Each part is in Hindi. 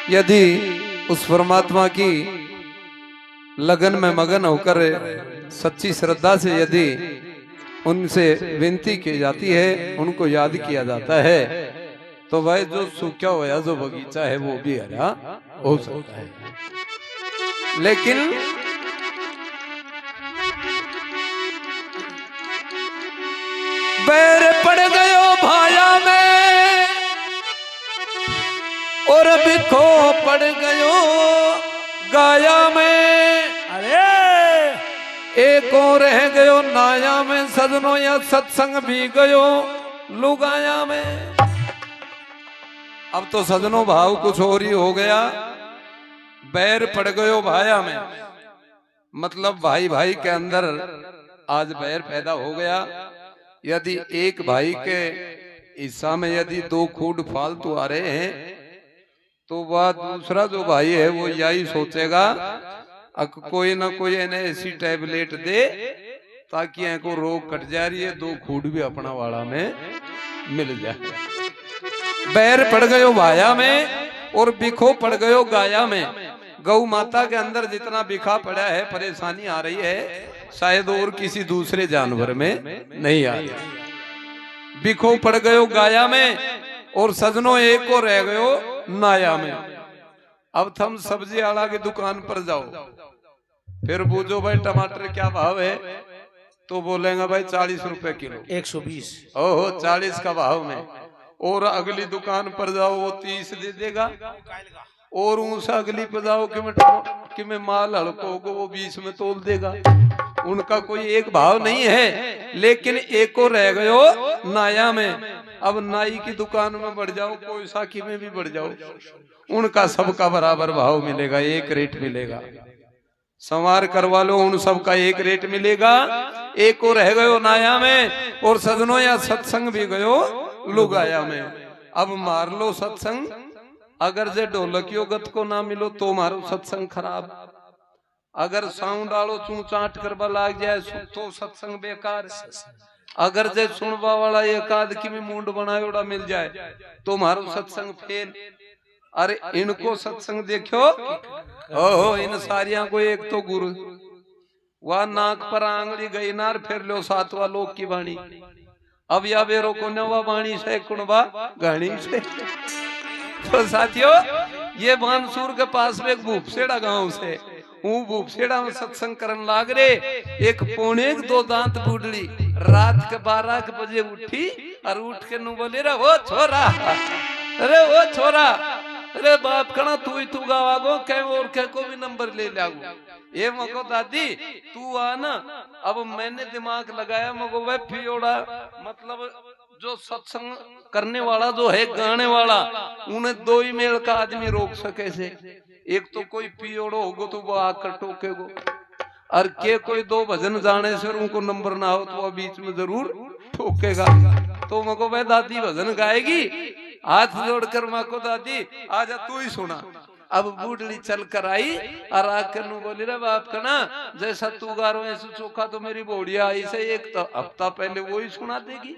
यदि उस परमात्मा की लगन में मगन होकर सच्ची श्रद्धा से यदि उनसे विनती की जाती है, उनको याद किया जाता है, तो वह जो सूखा हुआ जो बगीचा है वो भी हरा हो सकता है। लेकिन बैर पड़ गयो भाया में और बिखो पड़ गयो गाया में। अरे एक और रह गयो नाया में सजनो या सत्संग भी गयो लुगाया में। अब तो सजनो भाव कुछ और ही हो गया। बैर पड़ गयो भाया में मतलब भाई भाई के अंदर आज बैर पैदा हो गया। यदि एक भाई के हिस्सा में यदि दो खूड फालतू आ रहे हैं तो वह दूसरा जो भाई है वो यही सोचेगा कोई ना कोई इन्हें ऐसी टैबलेट दे ताकि इनको रोग कट जा रही है, दो खूड भी अपना वाड़ा में मिल जाए। बैर पड़ गयो भाया में और बिखो पड़ गयो गाया में। गौ माता के अंदर जितना बिखा पड़ा है, परेशानी आ रही है, शायद और किसी दूसरे जानवर में नहीं आ रही। बिखो पड़ गयो गाया में और सजनो एक को रह गयो नाया में। अब तुम सब्जी आला की दुकान पर जाओ, फिर पूछो भाई टमाटर क्या भाव है, तो बोलेंगे भाई 40 रुपए किलो, 120। ओहो 40 का भाव में। और अगली दुकान पर जाओ वो 30 दे देगा। और उनसे अगली पर जाओ कि मैं माल हड़को को वो 20 में तोल देगा। उनका कोई एक भाव नहीं है, लेकिन एक को रह गयो नाया में। अब नाई की दुकान में बढ़ जाओ, कोई साखी में भी बढ़ जाओ, उनका सबका बराबर भाव मिलेगा, एक रेट मिलेगा। संवार करवा लो, उन सबका एक रेट मिलेगा। एक को रह गयो नाया में और सजनो या सत्संग भी गयो लुगाया में। अब मार लो सत्संग, अगर जे ढोलकियो गत को ना मिलो तो मारो सत्संग खराब। अगर साउंड आलो चू चाट करवा लाग जाए तो सत्संग बेकार। अगर जे सुनवा वाला एक आदमी में मुंड बनायोड़ा मिल जाए तो मारो सत्संग फेल। अरे इनको सत्संग देखो, ओहो इन सारिया को एक तो गुरु वह नाक पर आंगली गई नार फिर लो सातवा लोक की वाणी। अब या बेरो को नवा वाणी से कुणवा गाणी से। तो साथियों ये बानसूर के पास में एक भूपसेड़ा गांव से भूपसेड़ा में सत्संग करन लाग रे। एक पौने 2 दांत बूढ़ी रात के 12 बजे उठी और उठ के नु बोले रे वो छोरा, अरे वो छोरा, अरे बाप कना तू ही तू गावागो कह और कह को भी नंबर ले लागो। ये मको दादी तू आ ना। अब मैंने दिमाग लगाया, मको वह पियोड़ा मतलब जो सत्संग करने वाला जो है गाने वाला, उन्हें 2 ही मेल का आदमी रोक सके से। एक तो कोई पियोड़ो होगो तो वो आकर टोकेगो, और के कोई 2 भजन जाने से उनको नंबर ना हो तो वो बीच में जरूर ठोकेगा। तो मको भाई दादी भजन गाएगी, हाथ जोड़कर माँ को दादी आजा तू ही सुना। अब बूढ़ी चल कर आई और आकर नु बोली रे बाप का ना जैसा तू गा रहा ऐसा चोखा तो मेरी बोड़िया आई से एक तो हफ्ता पहले वो ही सुना देगी।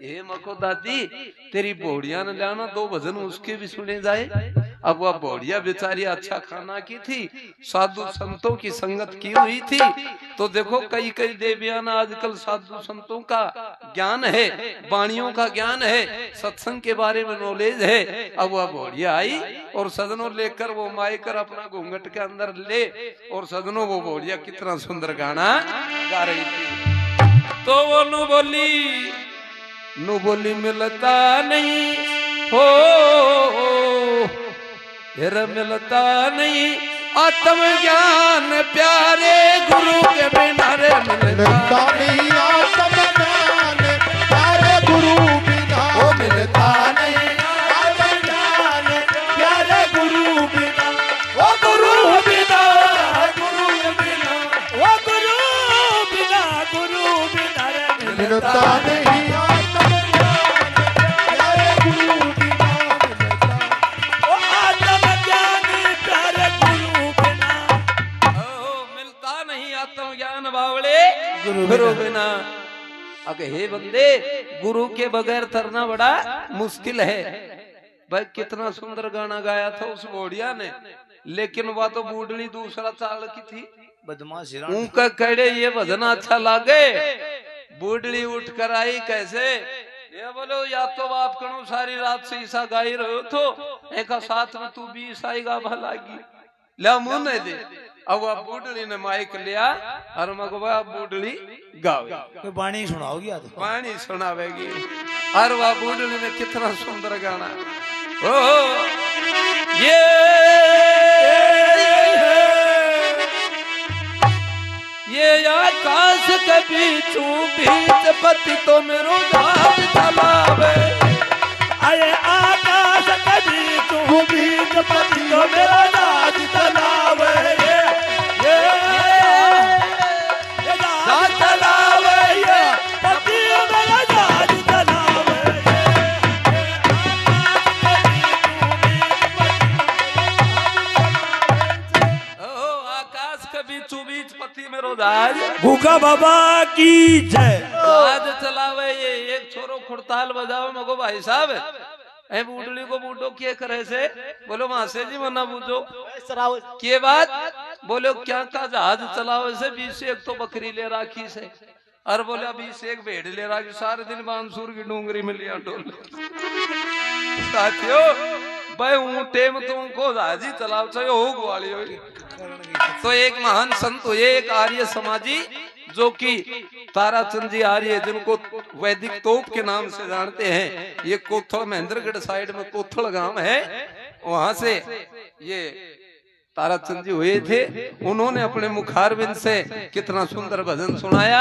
ये मको दादी तेरी बोड़िया न जाना 2 भजन उसके भी सुने जाए। अब वह बोड़िया बेचारी अच्छा खाना की थी, साधु संतों की संगत की हुई थी। तो देखो कई कई देवियां आजकल साधु संतों का ज्ञान है, वाणियों का ज्ञान है, सत्संग के बारे में नॉलेज है। अब वह बोड़िया आई और सदनों लेकर वो मायकर अपना घूंघट के अंदर ले और सदनों वो बोड़िया कितना सुंदर गाना गा रही थी। तो वो नु बोली मिलता नहीं हो फिर मिलता नहीं आत्म ज्ञान प्यारे गुरु के बिना रे मिलता नहीं आत्म ज्ञान प्यारे गुरु बिना वो मिलता नहीं आत्म ज्ञान प्यारे गुरु बिना वो गुरु बिना गुरु बिना वो गुरु बिना रे मिलता नहीं आत्म ज्ञान प्यारे गुरु बिना वो आत्म ज्ञान प्यारे गुरु बिना। मिलता नहीं आत्म ज्ञान बावड़े गुरु बिना। अगर हे बंदे गुरु के बगैर तरना बड़ा मुश्किल है। भाई कितना सुंदर गाना गाया था उस घोड़िया ने, लेकिन वह तो बूढ़ी दूसरा चाल की थी। बदमाश उनका कड़े ये भजन अच्छा लागे, बूढ़ी उठ कर आई कैसे, ये बोलो या तो आप कणु सारी रात से ईसा गाई रहो तो एक साथ में तू भी ईसाई गावा लागी, ला मुंह नहीं दे। अब वह बूढ़ी ने माइक लिया और मगवा बूढ़ी गावे, वाणी सुनाओगी या तो पानी सुनावेगी। और वह बूढ़ी ने कितना सुंदर गाना, ओ ये आकाश के बीचों बीच पति तो मेरो जहाज चलावे, अरे आकाश के बीचों बीच पति तो मेरा राज चलावे, ये राज चलावे, ये पति मेरा राज चलावे, ओ आकाश के बीचों बीच पति मेरो जहाज भूखा बाबा की जय। जहाज चलावे। ये एक छोरो खुड़ताल बजाओ मगो भाई साहब, ए बूढ़ी को बूढ़ो के करे से, बोलो मासे जी मना बूझो के बात, बोलो क्या का जहाज चलावे से 20 से एक तो बकरी ले राखी से, और बोले 20 से एक भेड़ ले राखी, सारे दिन बांसुर की डूंगरी में लिया डोल। साथियों भाई ऊंटे में तुमको जहाज ही चलाओ चाहिए हो ग्वाली हो। तो एक महान संत हुए, एक आर्य समाजी जो कि ताराचंद जी आर्य, जिनको वैदिक तोप के नाम से जानते हैं। ये कोथल महेंद्रगढ़ साइड में कोथल गांव है, वहां से ये ताराचंद जी हुए थे। उन्होंने अपने मुखारविंद से कितना सुंदर भजन सुनाया,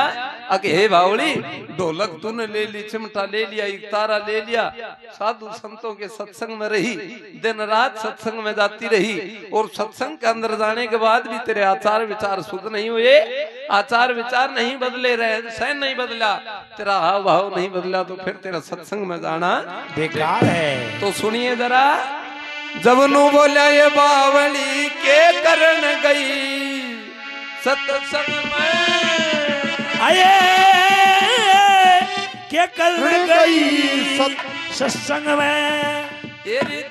अके हे बावली ढोलक तूने ले ली, चिमटा ले लिया, एक तारा ले लिया, साधु संतों के सत्संग में रही, दिन रात सत्संग में जाती रही, और सत्संग के अंदर जाने के बाद भी तेरे आचार विचार शुद्ध नहीं हुए, आचार विचार नहीं बदले, रहे सहन नहीं बदला, तेरा हाव भाव नहीं बदला, तो फिर तेरा सत्संग में जाना बेकार है। तो सुनिए जरा, जब नु बोला ये बावली के करण गई सत्संग में, आए क्या कर गई सत्संग में,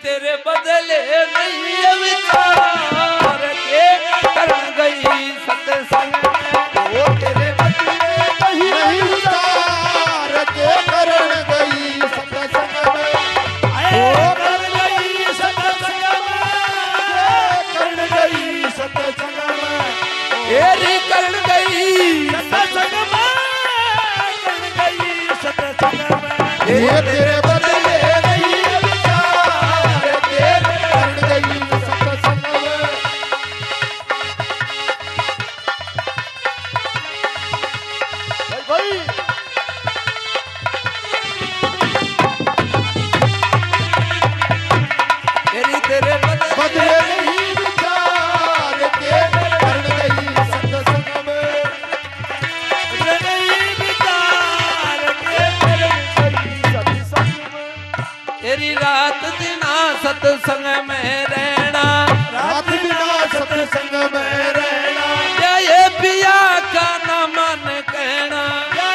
तेरे बदले नहीं विचार के करण गई सत्संग में, वो तेरे बदले नहीं विचार के करण गई सत्संग में, आए कर गई सत्संग में, कर गई सत्संग में, तेरी करण गई सत्संग में, कर गई सत्संग में, ये तेरे बदले नहीं विचार के करण गई सत्संग में। भाई तेरे बदले नहीं विचार के करण गई सत्संग में, नहीं विचार के कर गई सत्संग में, तेरी रात दिना सत्संग में रहना, रात बिना सत्संग में रहना, क्या ये पिया का न मन कहना,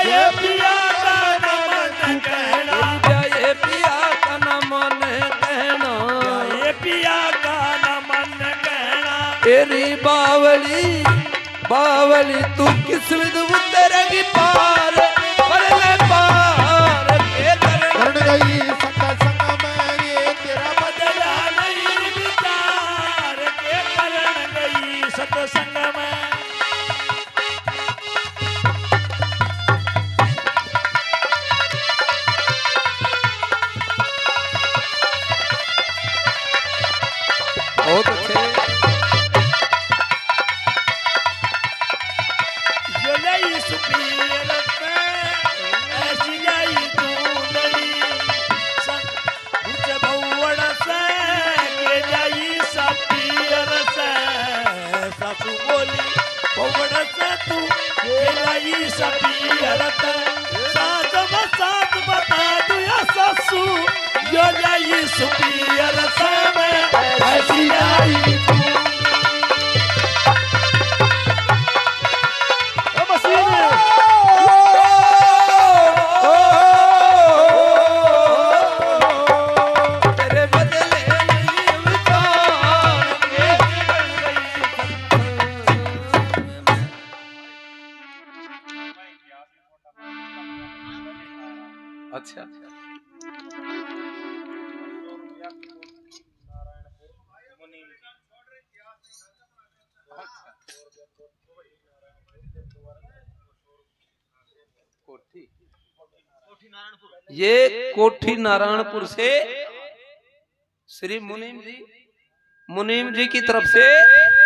ये पिया का न मन कहना, क्या ये पिया का न मन कहना, ये पिया का न मन कहना, तेरी बावली बावली तू किस विध उतरेगी पार, पर ले पार के करण करण गई सत्संग में, ये तेरा बदला नहीं विचार के करण गई सत्संग में, बहुत अच्छे। जो लई सुपीर में ऐसी लाई दूधरी, उच्च भौवड़ से के जाई सपीर से, सासू बोली भौवड़ से तू के लाई सपीर से, साथ बता दू या सासू, जो लाई सुपीर से में ऐसी लाई तेरे बदले अच्छा ये कोठी नारायणपुर से श्री मुनीम जी की तरफ से